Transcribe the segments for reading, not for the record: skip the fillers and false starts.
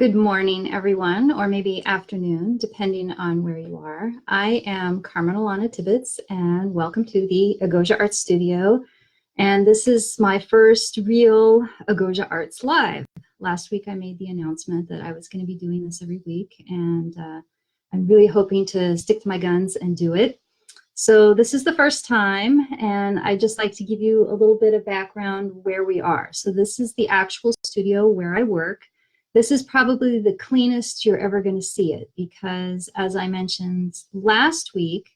Good morning, everyone, or maybe afternoon, depending on where you are. I am Carmen Alana Tibbetts, and welcome to the Agosia Art Studio. And this is my first real Agosia Arts Live. Last week, I made the announcement that I was going to be doing this every week, and I'm really hoping to stick to my guns and do it. So this is the first time, and I'd just like to give you a little bit of background where we are. So this is the actual studio where I work. This is probably the cleanest you're ever going to see it because, as I mentioned last week,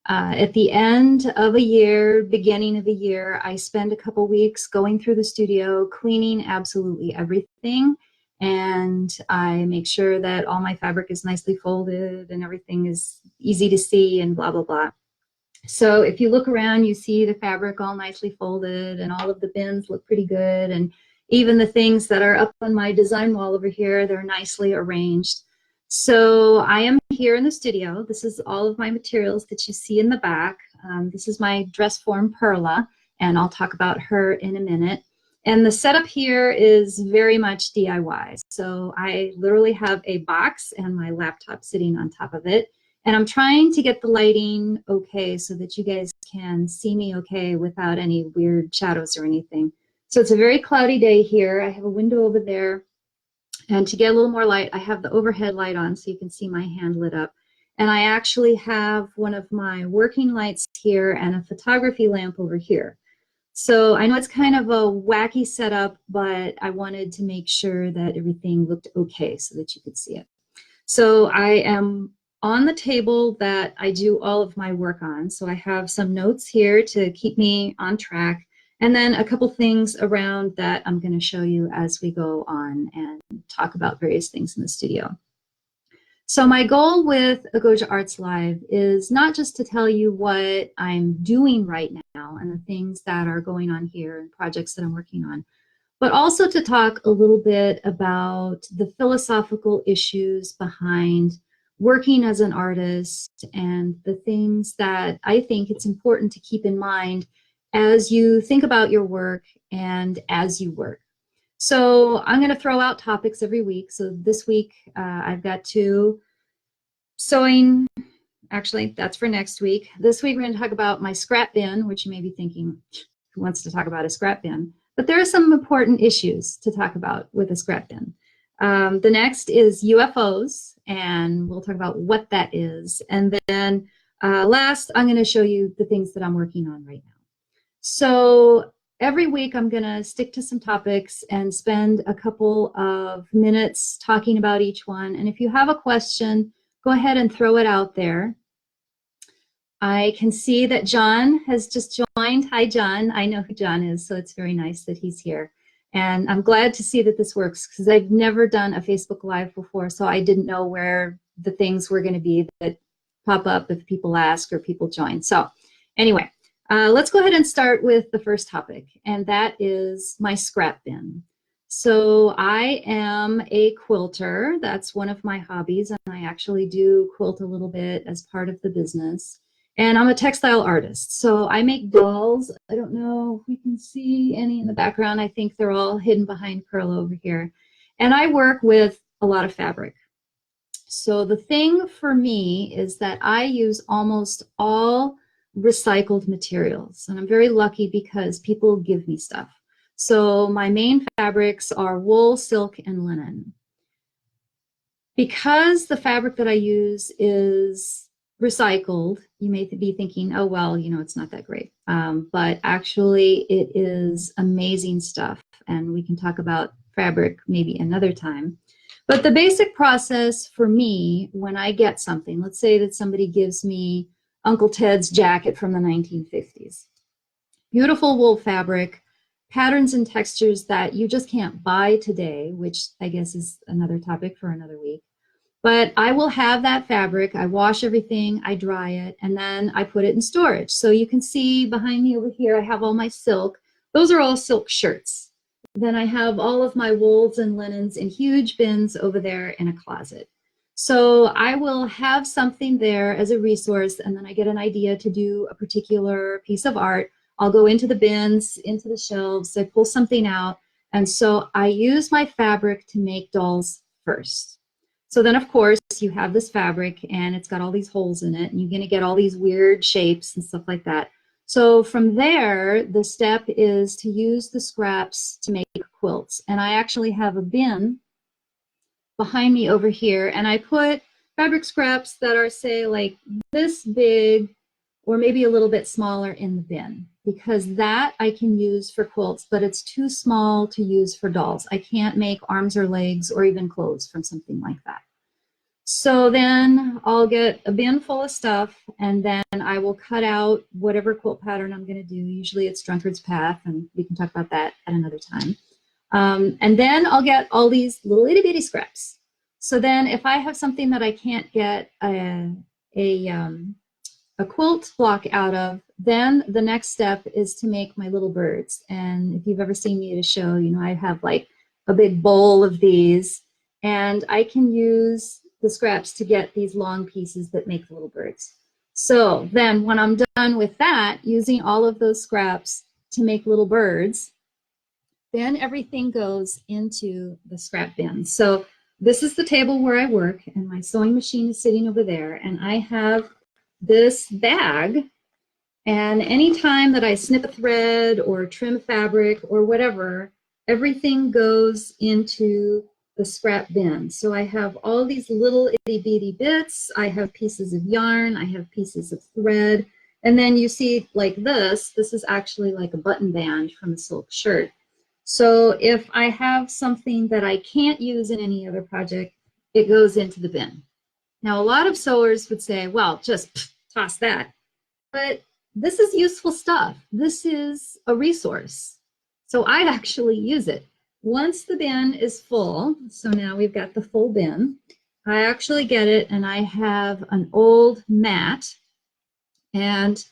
at the end of a year, beginning of a year, I spend a couple weeks going through the studio, cleaning absolutely everything, and I make sure that all my fabric is nicely folded and everything is easy to see and blah, blah, blah. So if you look around, you see the fabric all nicely folded and all of the bins look pretty good, and even the things that are up on my design wall over here, they're nicely arranged. So I am here in the studio. This is all of my materials that you see in the back. This is my dress form Perla, and I'll talk about her in a minute. And the setup here is very much DIY. So I literally have a box and my laptop sitting on top of it. And I'm trying to get the lighting okay so that you guys can see me okay without any weird shadows or anything. So it's a very cloudy day here. I have a window over there. And to get a little more light, I have the overhead light on so you can see my hand lit up. And I actually have one of my working lights here and a photography lamp over here. So I know it's kind of a wacky setup, but I wanted to make sure that everything looked okay so that you could see it. So I am on the table that I do all of my work on. So I have some notes here to keep me on track. And then a couple things around that I'm going to show you as we go on and talk about various things in the studio. So my goal with Agosia Arts Live is not just to tell you what I'm doing right now and the things that are going on here and projects that I'm working on, but also to talk a little bit about the philosophical issues behind working as an artist and the things that I think it's important to keep in mind as you think about your work and as you work. So I'm going to throw out topics every week. So this week I've got two. Sewing, actually that's for next week. This week we're going to talk about my scrap bin, which you may be thinking, who wants to talk about a scrap bin? But there are some important issues to talk about with a scrap bin. The next is UFOs, and we'll talk about what that is. And then last, I'm going to show you the things that I'm working on right now. So every week I'm going to stick to some topics and spend a couple of minutes talking about each one. And if you have a question, go ahead and throw it out there. I can see that John has just joined. Hi, John. I know who John is, so it's very nice that he's here. And I'm glad to see that this works because I've never done a Facebook Live before, so I didn't know where the things were going to be that pop up if people ask or people join. So anyway. Let's go ahead and start with the first topic, and that is my scrap bin. So I am a quilter. That's one of my hobbies, and I actually do quilt a little bit as part of the business. And I'm a textile artist, so I make dolls. I don't know if we can see any in the background. I think they're all hidden behind Perla over here. And I work with a lot of fabric. So the thing for me is that I use almost all recycled materials, and I'm very lucky because people give me stuff. So my main fabrics are wool, silk, and linen. Because the fabric that I use is recycled, you may be thinking, oh, well, you know, it's not that great. But actually it is amazing stuff, and we can talk about fabric maybe another time. But the basic process for me when I get something, let's say that somebody gives me Uncle Ted's jacket from the 1950s. Beautiful wool fabric, patterns and textures that you just can't buy today, which I guess is another topic for another week. But I will have that fabric, I wash everything, I dry it, and then I put it in storage. So you can see behind me over here, I have all my silk. Those are all silk shirts. Then I have all of my wools and linens in huge bins over there in a closet. So I will have something there as a resource, and then I get an idea to do a particular piece of art. I'll go into the bins, into the shelves, I pull something out, and so I use my fabric to make dolls first. So then, of course, you have this fabric and it's got all these holes in it, and you're going to get all these weird shapes and stuff like that. So from there, the step is to use the scraps to make quilts. And I actually have a bin behind me over here, and I put fabric scraps that are, say, like this big or maybe a little bit smaller in the bin, because that I can use for quilts, but it's too small to use for dolls. I can't make arms or legs or even clothes from something like that. So then I'll get a bin full of stuff, and then I will cut out whatever quilt pattern I'm going to do. Usually it's Drunkard's Path, and we can talk about that at another time. And then I'll get all these little itty bitty scraps. So then if I have something that I can't get a quilt block out of, then the next step is to make my little birds. And if you've ever seen me at a show, you know I have like a big bowl of these, and I can use the scraps to get these long pieces that make the little birds. So then when I'm done with that, using all of those scraps to make little birds, then everything goes into the scrap bin. So this is the table where I work, and my sewing machine is sitting over there, and I have this bag, and anytime that I snip a thread or trim fabric or whatever, everything goes into the scrap bin. So I have all these little itty bitty bits, I have pieces of yarn, I have pieces of thread, and then you see like this is actually like a button band from a silk shirt. So if I have something that I can't use in any other project, it goes into the bin. Now, a lot of sewers would say, well, just toss that. But this is useful stuff. This is a resource. So I actually use it. Once the bin is full, so now we've got the full bin, I actually get it, and I have an old mat, and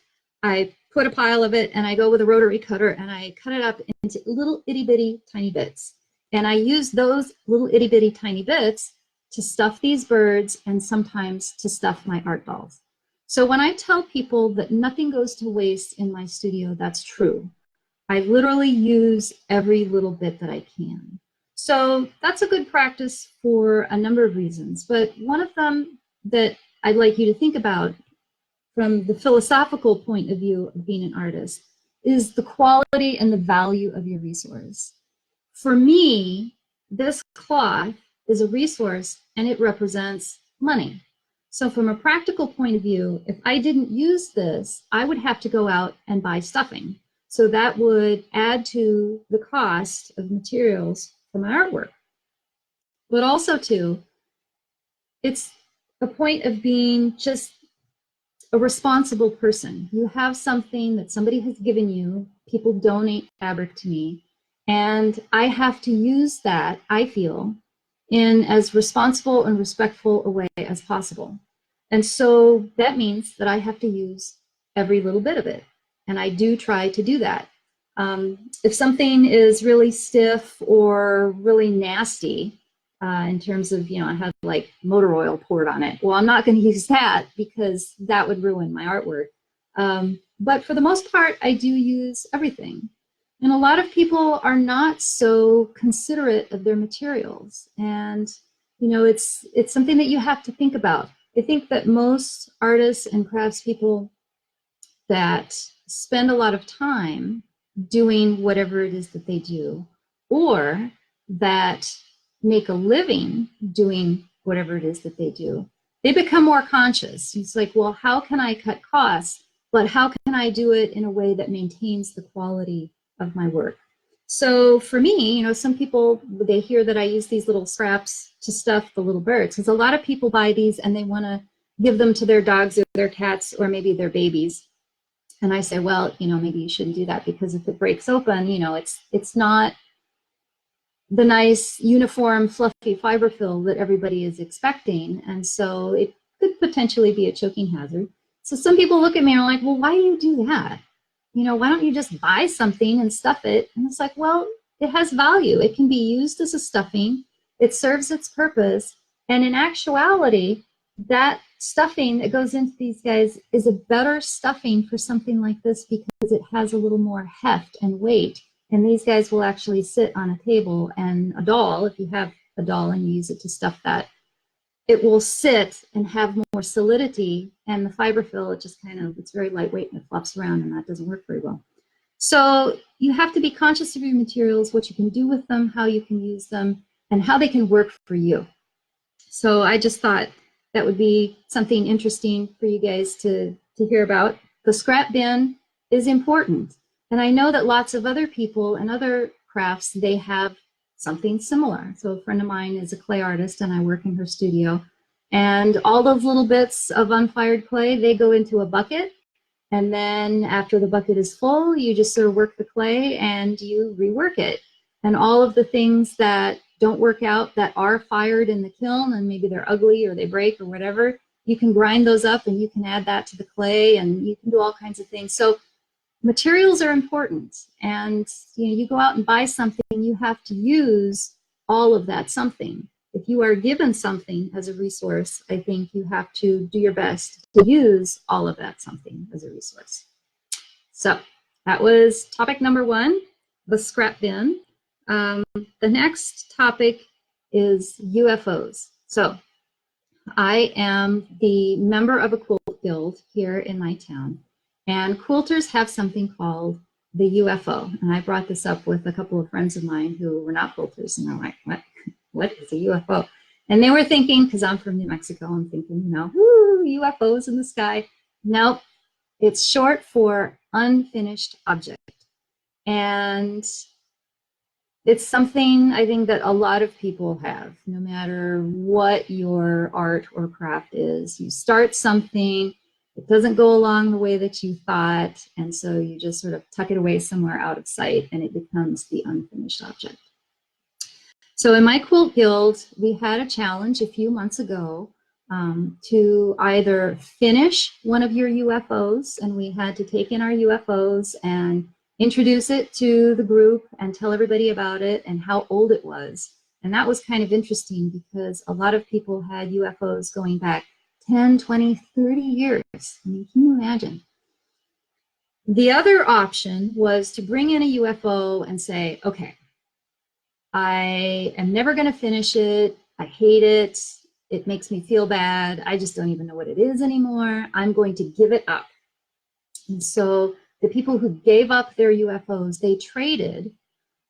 I put a pile of it, and I go with a rotary cutter, and I cut it up into little itty bitty tiny bits. And I use those little itty bitty tiny bits to stuff these birds and sometimes to stuff my art dolls. So when I tell people that nothing goes to waste in my studio, that's true. I literally use every little bit that I can. So that's a good practice for a number of reasons, but one of them that I'd like you to think about from the philosophical point of view of being an artist is the quality and the value of your resource. For me, this cloth is a resource, and it represents money. So from a practical point of view, if I didn't use this, I would have to go out and buy stuffing. So that would add to the cost of materials for my artwork. But also too, it's a point of being just a responsible person. You have something that somebody has given you, people donate fabric to me, and I have to use that, I feel, in as responsible and respectful a way as possible. And so that means that I have to use every little bit of it. And I do try to do that. If something is really stiff or really nasty, in terms of, I have like motor oil poured on it, well, I'm not going to use that because that would ruin my artwork. But for the most part, I do use everything. And a lot of people are not so considerate of their materials. And, it's something that you have to think about. I think that most artists and craftspeople that spend a lot of time doing whatever it is that they do, or that make a living doing whatever it is that they do, they become more conscious. It's like, well, how can I cut costs, but how can I do it in a way that maintains the quality of my work? So for me, some people, they hear that I use these little scraps to stuff the little birds, because a lot of people buy these and they want to give them to their dogs or their cats or maybe their babies. And I say, well, maybe you shouldn't do that, because if it breaks open, it's not the nice uniform fluffy fiber fill that everybody is expecting, and so it could potentially be a choking hazard. So some people look at me and are like, well, why do you do that? Why don't you just buy something and stuff it? And it's like, well, it has value. It can be used as a stuffing. It serves its purpose. And in actuality, that stuffing that goes into these guys is a better stuffing for something like this because it has a little more heft and weight. And these guys will actually sit on a table, and a doll, if you have a doll and you use it to stuff that, it will sit and have more solidity, and the fiberfill, it just kind of, it's very lightweight and it flops around, and that doesn't work very well. So you have to be conscious of your materials, what you can do with them, how you can use them, and how they can work for you. So I just thought that would be something interesting for you guys to hear about. The scrap bin is important. And I know that lots of other people and other crafts, they have something similar. So a friend of mine is a clay artist and I work in her studio. And all those little bits of unfired clay, they go into a bucket. And then after the bucket is full, you just sort of work the clay and you rework it. And all of the things that don't work out that are fired in the kiln and maybe they're ugly or they break or whatever, you can grind those up and you can add that to the clay and you can do all kinds of things. So materials are important, and you go out and buy something, you have to use all of that something. If you are given something as a resource, I think you have to do your best to use all of that something as a resource. So that was topic number 1, the scrap bin. The next topic is UFOs. So I am the member of a quilt guild here in my town, and quilters have something called the UFO. And I brought this up with a couple of friends of mine who were not quilters, and they're like, what is a UFO? And they were thinking, because I'm from New Mexico, I'm thinking, whoo, UFOs in the sky. Nope, it's short for unfinished object. And it's something I think that a lot of people have, no matter what your art or craft is. You start something, it doesn't go along the way that you thought, and so you just sort of tuck it away somewhere out of sight, and it becomes the unfinished object. So in my quilt guild, we had a challenge a few months ago to either finish one of your UFOs, and we had to take in our UFOs and introduce it to the group and tell everybody about it and how old it was. And that was kind of interesting because a lot of people had UFOs going back 10, 20, 30 years. I mean, can you imagine? The other option was to bring in a UFO and say, okay, I am never going to finish it. I hate it. It makes me feel bad. I just don't even know what it is anymore. I'm going to give it up. And so the people who gave up their UFOs, they traded,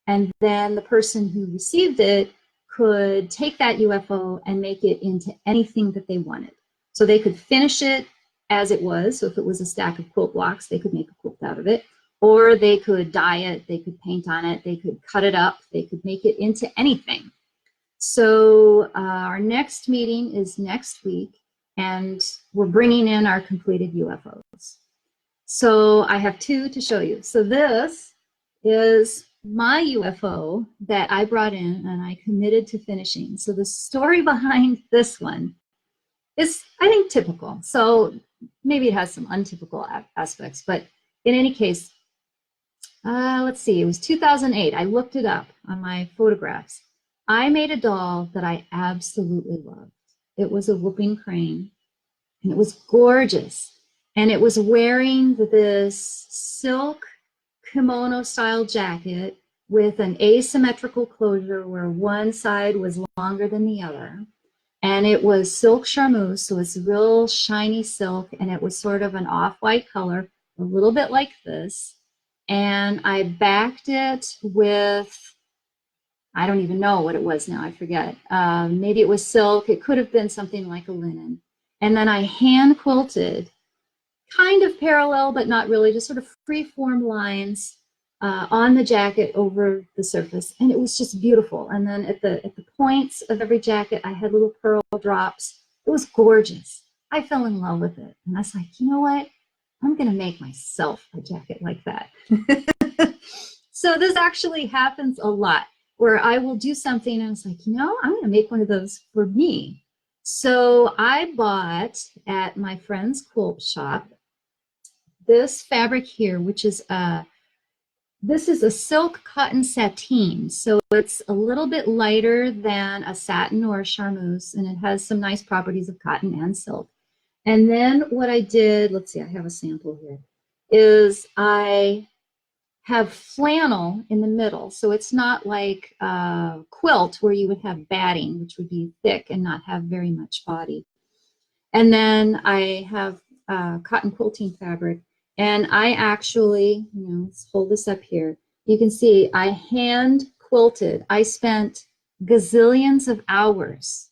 and then the person who received it could take that UFO and make it into anything that they wanted. So they could finish it as it was. So if it was a stack of quilt blocks, they could make a quilt out of it. Or they could dye it, they could paint on it, they could cut it up, they could make it into anything. So our next meeting is next week, and we're bringing in our completed UFOs. So I have 2 to show you. So this is my UFO that I brought in and I committed to finishing. So the story behind this one is, I think, typical. So maybe it has some untypical aspects, but in any case, let's see, it was 2008. I looked it up on my photographs. I made a doll that I absolutely loved. It was a whooping crane, and it was gorgeous. And it was wearing this silk kimono style jacket with an asymmetrical closure where one side was longer than the other. And it was silk charmeuse, so it's real shiny silk, and it was sort of an off-white color, a little bit like this. And I backed it with, I don't even know what it was now, I forget. Maybe it was silk, it could have been something like a linen. And then I hand quilted, kind of parallel, but not really, just sort of free-form lines on the jacket over the surface, and it was just beautiful. And then at the points of every jacket, I had little pearl drops. It was gorgeous. I fell in love with it, and I was like, you know what? I'm going to make myself a jacket like that. So this actually happens a lot, where I will do something, and I was like, I'm going to make one of those for me. So I bought at my friend's quilt shop this fabric here, which is this is a silk cotton sateen. So it's a little bit lighter than a satin or a charmeuse, and it has some nice properties of cotton and silk. And then what I did, let's see, I have a sample here, is I have flannel in the middle. So it's not like a quilt where you would have batting, which would be thick and not have very much body. And then I have cotton quilting fabric. And I actually, let's hold this up here. You can see I hand quilted. I spent gazillions of hours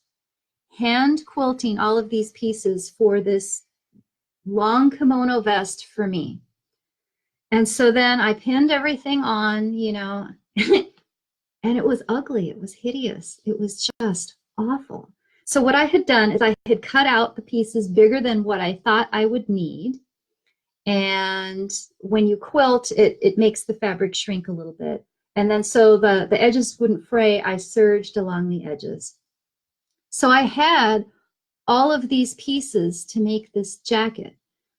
hand quilting all of these pieces for this long kimono vest for me. And so then I pinned everything on, and it was ugly. It was hideous. It was just awful. So what I had done is I had cut out the pieces bigger than what I thought I would need. And when you quilt, it makes the fabric shrink a little bit. And then so the edges wouldn't fray, I serged along the edges. So I had all of these pieces to make this jacket.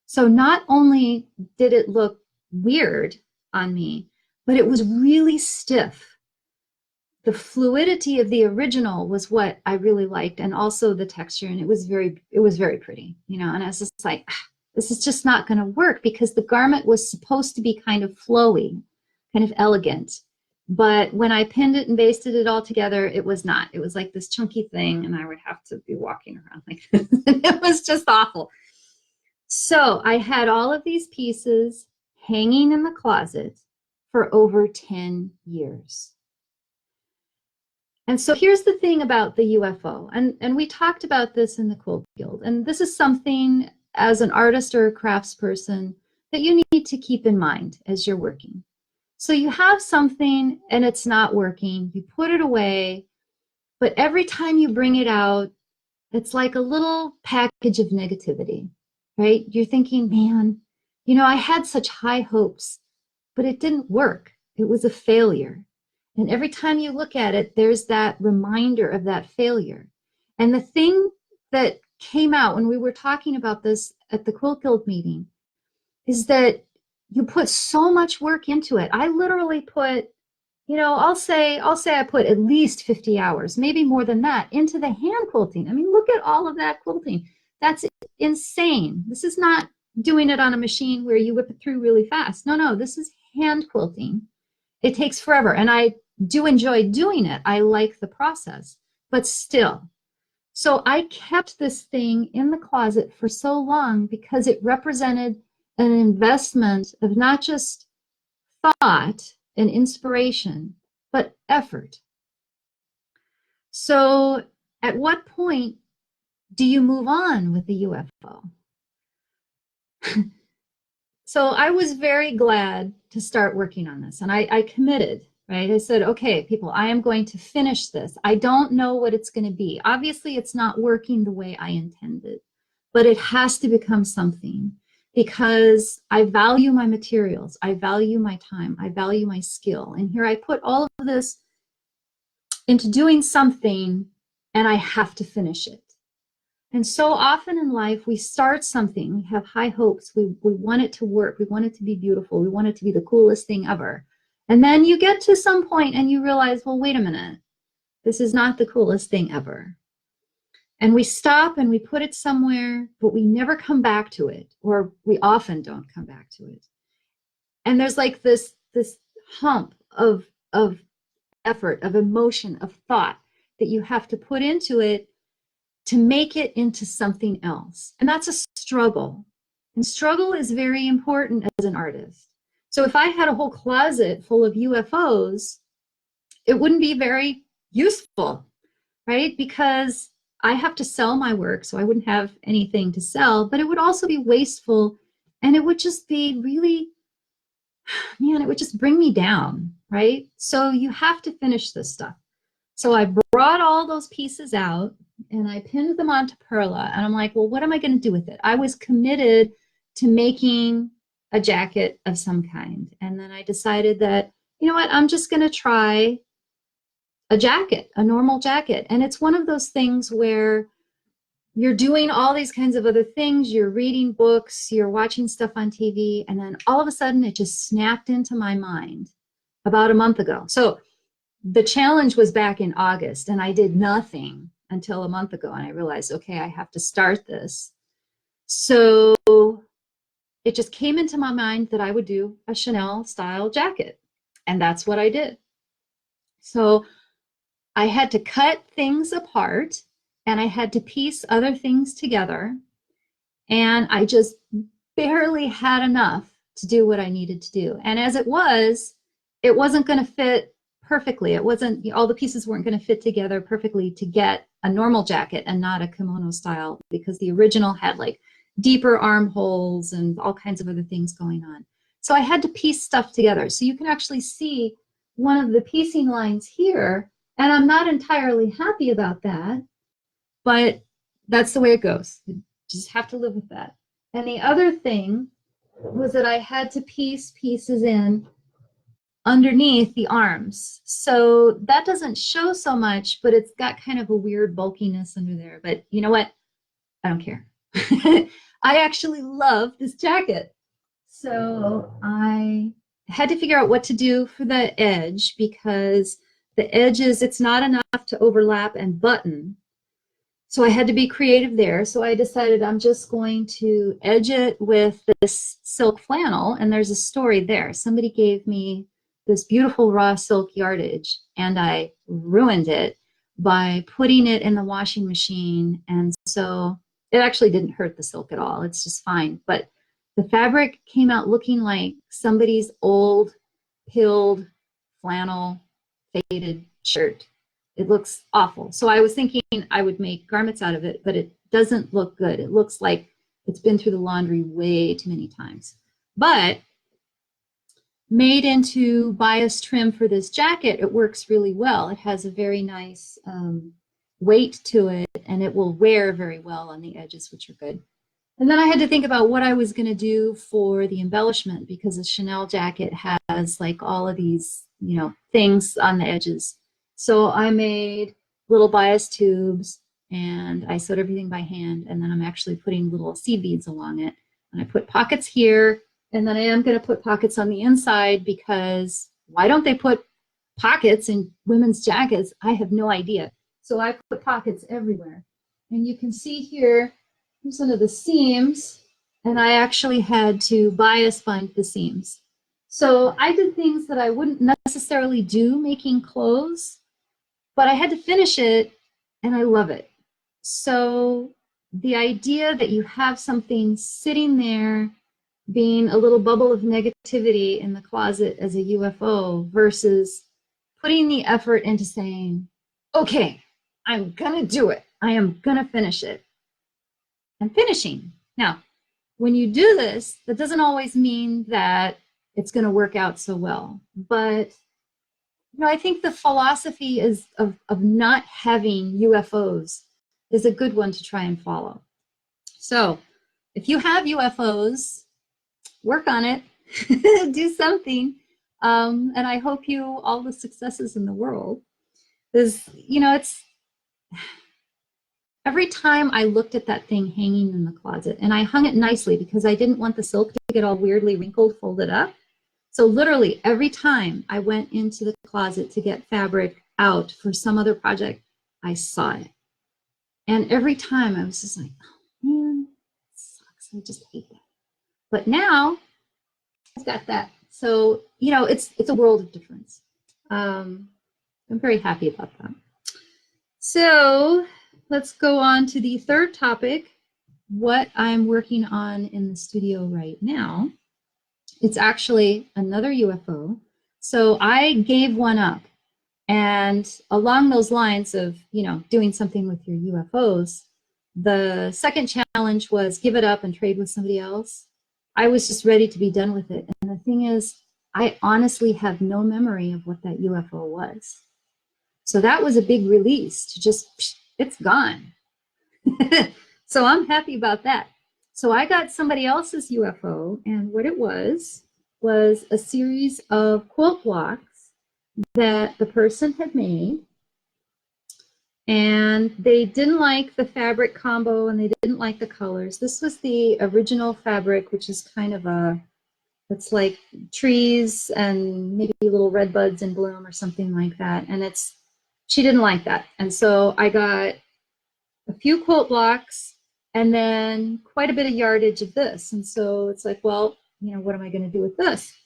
So not only did it look weird on me, but it was really stiff. The fluidity of the original was what I really liked, and also the texture, and it was very pretty, and I was just like, this is just not going to work, because the garment was supposed to be kind of flowy, kind of elegant. But when I pinned it and basted it all together, it was not. It was like this chunky thing, and I would have to be walking around like this. It was just awful. So I had all of these pieces hanging in the closet for over 10 years. And so here's the thing about the UFO, and we talked about this in the quilt guild, and this is something as an artist or a craftsperson that you need to keep in mind as you're working. So you have something and it's not working, you put it away, but every time you bring it out, it's like a little package of negativity, right? You're thinking, man, I had such high hopes, but it didn't work. It was a failure. And every time you look at it, there's that reminder of that failure. And the thing that came out when we were talking about this at the Quilt Guild meeting is that you put so much work into it. I literally put, I'll say I put at least 50 hours, maybe more than that, into the hand quilting. I mean, look at all of that quilting. That's insane. This is not doing it on a machine where you whip it through really fast. No, this is hand quilting. It takes forever, and I do enjoy doing it. I like the process, but still. So I kept this thing in the closet for so long because it represented an investment of not just thought and inspiration, but effort. So at what point do you move on with the UFO? So I was very glad to start working on this, and I committed, right? I said, okay, people, I am going to finish this. I don't know what it's going to be. Obviously, it's not working the way I intended, but it has to become something, because I value my materials. I value my time. I value my skill. And here I put all of this into doing something, and I have to finish it. And so often in life, we start something, we have high hopes, we want it to work, we want it to be beautiful, we want it to be the coolest thing ever. And then you get to some point and you realize, well, wait a minute, this is not the coolest thing ever. And we stop and we put it somewhere, but we never come back to it, or we often don't come back to it. And there's like this hump of effort, of emotion, of thought that you have to put into it to make it into something else. And that's a struggle. And struggle is very important as an artist. So if I had a whole closet full of UFOs, it wouldn't be very useful, right? Because I have to sell my work, so I wouldn't have anything to sell, but it would also be wasteful, and it would just be really, man, it would just bring me down, right? So you have to finish this stuff. So I brought all those pieces out and I pinned them onto Perla, and I'm like, well, what am I going to do with it? I was committed to making a jacket of some kind. And then I decided that, you know what, I'm just going to try a jacket, a normal jacket. And it's one of those things where you're doing all these kinds of other things, you're reading books, you're watching stuff on TV, and then all of a sudden it just snapped into my mind about a month ago. So the challenge was back in August, and I did nothing until a month ago, and I realized, okay, I have to start this. So it just came into my mind that I would do a Chanel style jacket. And that's what I did. So I had to cut things apart and I had to piece other things together. And I just barely had enough to do what I needed to do. And as it wasn't going to fit perfectly. It wasn't, all the pieces weren't going to fit together perfectly to get a normal jacket and not a kimono style, because the original had like deeper armholes and all kinds of other things going on. So I had to piece stuff together. So you can actually see one of the piecing lines here, and I'm not entirely happy about that, but that's the way it goes. You just have to live with that. And the other thing was that I had to piece pieces in underneath the arms. So that doesn't show so much, but it's got kind of a weird bulkiness under there. But you know what? I don't care. I actually love this jacket. So I had to figure out what to do for the edge, because the edges, it's not enough to overlap and button. So I had to be creative there. So I decided I'm just going to edge it with this silk flannel. And there's a story there. Somebody gave me this beautiful raw silk yardage, and I ruined it by putting it in the washing machine. And so it actually didn't hurt the silk at all. It's just fine. But the fabric came out looking like somebody's old pilled flannel faded shirt. It looks awful. So I was thinking I would make garments out of it, but it doesn't look good. It looks like it's been through the laundry way too many times. But made into bias trim for this jacket, it works really well. It has a very nice weight to it, and it will wear very well on the edges, which are good. And then I had to think about what I was going to do for the embellishment, because a Chanel jacket has like all of these, you know, things on the edges. So I made little bias tubes, and I sewed everything by hand, and then I'm actually putting little seed beads along it. And I put pockets here, and then I am going to put pockets on the inside, because why don't they put pockets in women's jackets? I have no idea. So I put pockets everywhere. And you can see here, here's one of the seams, and I actually had to bias bind the seams. So I did things that I wouldn't necessarily do making clothes, but I had to finish it, and I love it. So the idea that you have something sitting there being a little bubble of negativity in the closet as a UFO versus putting the effort into saying, okay, I'm gonna do it. I am gonna finish it. And finishing. Now, when you do this, that doesn't always mean that it's gonna work out so well. But you know, I think the philosophy is of not having UFOs is a good one to try and follow. So if you have UFOs, work on it, do something. And I hope you all the successes in the world. Because, you know, it's every time I looked at that thing hanging in the closet, and I hung it nicely because I didn't want the silk to get all weirdly wrinkled, folded up. So literally every time I went into the closet to get fabric out for some other project, I saw it. And every time I was just like, oh man, it sucks. I just hate that. But now I've got that. So, you know, it's a world of difference. I'm very happy about that. So let's go on to the third topic, what I'm working on in the studio right now. It's actually another UFO. So I gave one up. And along those lines of, you know, doing something with your UFOs, the second challenge was give it up and trade with somebody else. I was just ready to be done with it. And the thing is, I honestly have no memory of what that UFO was. So that was a big release to just, it's gone. So I'm happy about that. So I got somebody else's UFO, and what it was a series of quilt blocks that the person had made, and they didn't like the fabric combo and they didn't like the colors. This was the original fabric, which is kind of it's like trees and maybe little red buds in bloom or something like that. And she didn't like that. And so I got a few quilt blocks and then quite a bit of yardage of this. And so it's like, well, you know, what am I going to do with this?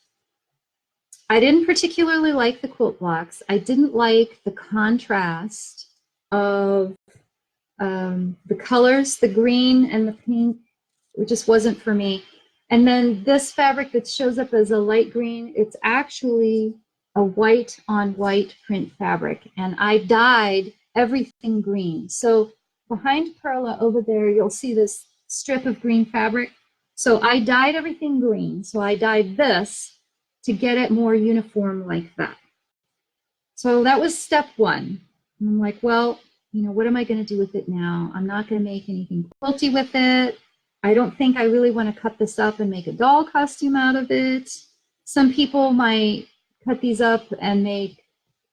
I didn't particularly like the quilt blocks. I didn't like the contrast of the colors, the green and the pink. It just wasn't for me. And then this fabric that shows up as a light green, it's actually a white on white print fabric. And I dyed everything green. So behind Perla over there, you'll see this strip of green fabric. So I dyed everything green. So I dyed this to get it more uniform like that. So that was step one. And I'm like, well, you know, what am I going to do with it now? I'm not going to make anything quilty with it. I don't think I really want to cut this up and make a doll costume out of it. Some people might cut these up and make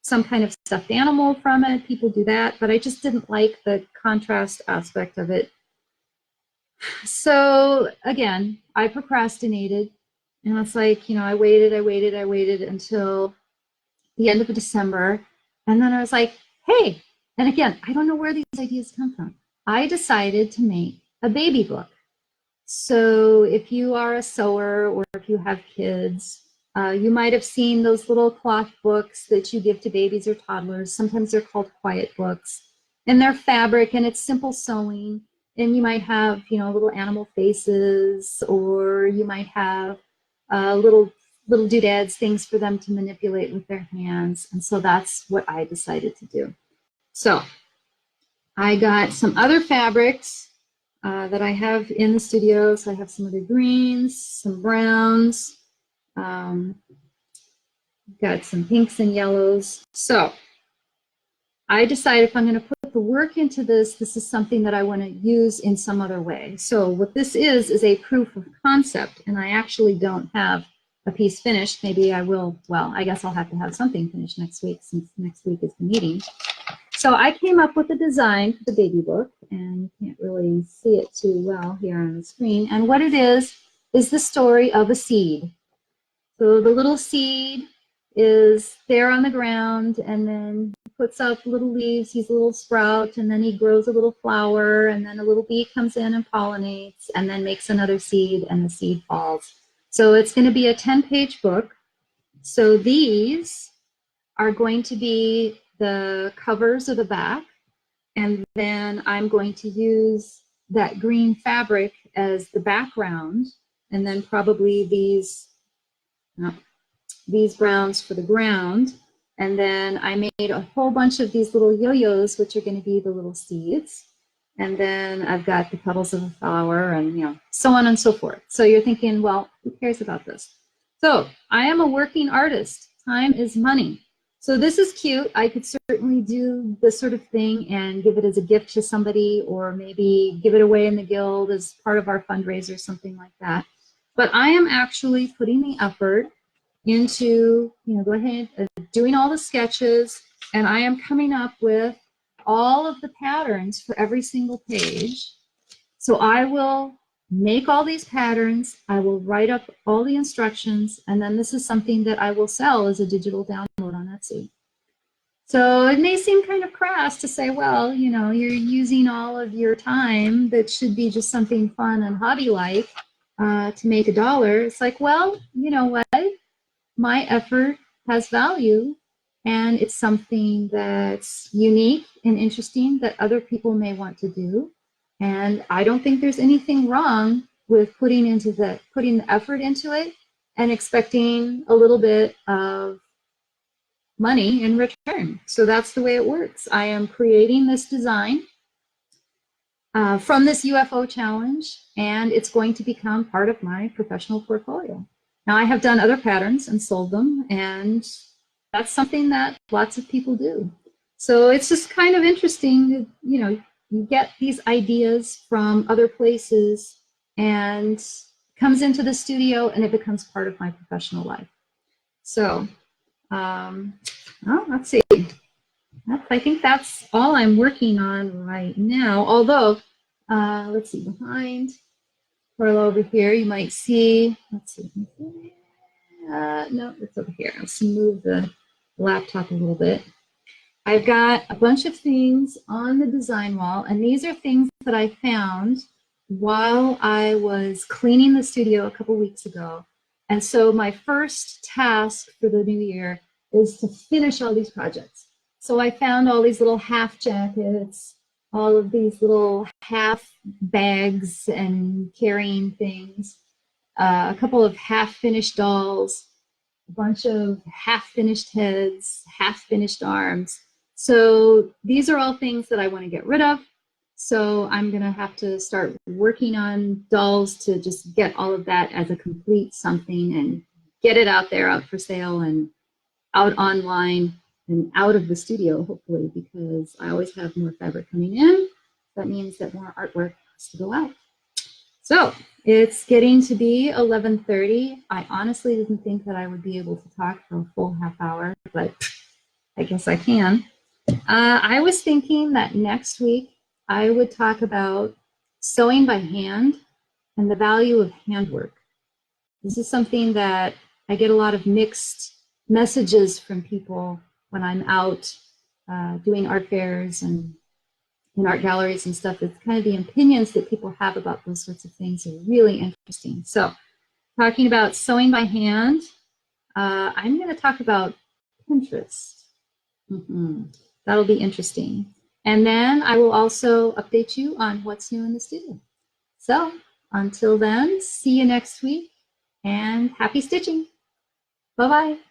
some kind of stuffed animal from it. People do that, but I just didn't like the contrast aspect of it. So again, I procrastinated, and it's like, you know, I waited until the end of December. And then I was like, hey, and again, I don't know where these ideas come from. I decided to make a baby book. So if you are a sewer or if you have kids, you might have seen those little cloth books that you give to babies or toddlers. Sometimes they're called quiet books. And they're fabric and it's simple sewing. And you might have, you know, little animal faces, or you might have little doodads, things for them to manipulate with their hands. And so that's what I decided to do. So I got some other fabrics that I have in the studio. So I have some other greens, some browns, got some pinks and yellows. So I decided if I'm going to put the work into this, this is something that I want to use in some other way. So what this is a proof of concept, and I actually don't have a piece finished. Maybe I will, well, I guess I'll have to have something finished next week, since next week is the meeting. So I came up with a design for the baby book, and you can't really see it too well here on the screen. And what it is the story of a seed. So the little seed is there on the ground, and then puts up little leaves, he's a little sprout, and then he grows a little flower, and then a little bee comes in and pollinates, and then makes another seed, and the seed falls. So it's going to be a 10-page book. So these are going to be the covers of the back, and then I'm going to use that green fabric as the background, and then probably these browns for the ground. And then I made a whole bunch of these little yo-yos, which are going to be the little seeds. And then I've got the petals of a flower, and you know, so on and so forth. So you're thinking, well, who cares about this? So I am a working artist. Time is money. So this is cute. I could certainly do this sort of thing and give it as a gift to somebody, or maybe give it away in the guild as part of our fundraiser, something like that. But I am actually putting the effort into, you know, go ahead, doing all the sketches, and I am coming up with all of the patterns for every single page. So I will make all these patterns, I will write up all the instructions, and then this is something that I will sell as a digital download on Etsy. So it may seem kind of crass to say, well, you know, you're using all of your time that should be just something fun and hobby-like to make $1. It's like, well, you know what? My effort has value, and it's something that's unique and interesting that other people may want to do. And I don't think there's anything wrong with putting the effort into it and expecting a little bit of money in return. So that's the way it works. I am creating this design from this UFO challenge, and it's going to become part of my professional portfolio. Now, I have done other patterns and sold them, and that's something that lots of people do. So it's just kind of interesting that, you know, you get these ideas from other places and comes into the studio, and it becomes part of my professional life. So, well, let's see. I think that's all I'm working on right now. Although, let's see, behind Perla over here, you might see, let's see. No, it's over here. Let's move the laptop a little bit. I've got a bunch of things on the design wall, and these are things that I found while I was cleaning the studio a couple weeks ago. And so my first task for the new year is to finish all these projects. So I found all these little half jackets, all of these little half bags and carrying things, a couple of half finished dolls, a bunch of half finished heads, half finished arms. So these are all things that I want to get rid of. So I'm going to have to start working on dolls to just get all of that as a complete something and get it out there, out for sale and out online and out of the studio, hopefully, because I always have more fabric coming in. That means that more artwork has to go out. So it's getting to be 11:30. I honestly didn't think that I would be able to talk for a full half hour, but I guess I can. I was thinking that next week I would talk about sewing by hand and the value of handwork. This is something that I get a lot of mixed messages from people when I'm out doing art fairs and in art galleries and stuff. It's kind of the opinions that people have about those sorts of things are really interesting. So talking about sewing by hand, I'm going to talk about Pinterest. That'll be interesting. And then I will also update you on what's new in the studio. So until then, see you next week and happy stitching. Bye-bye.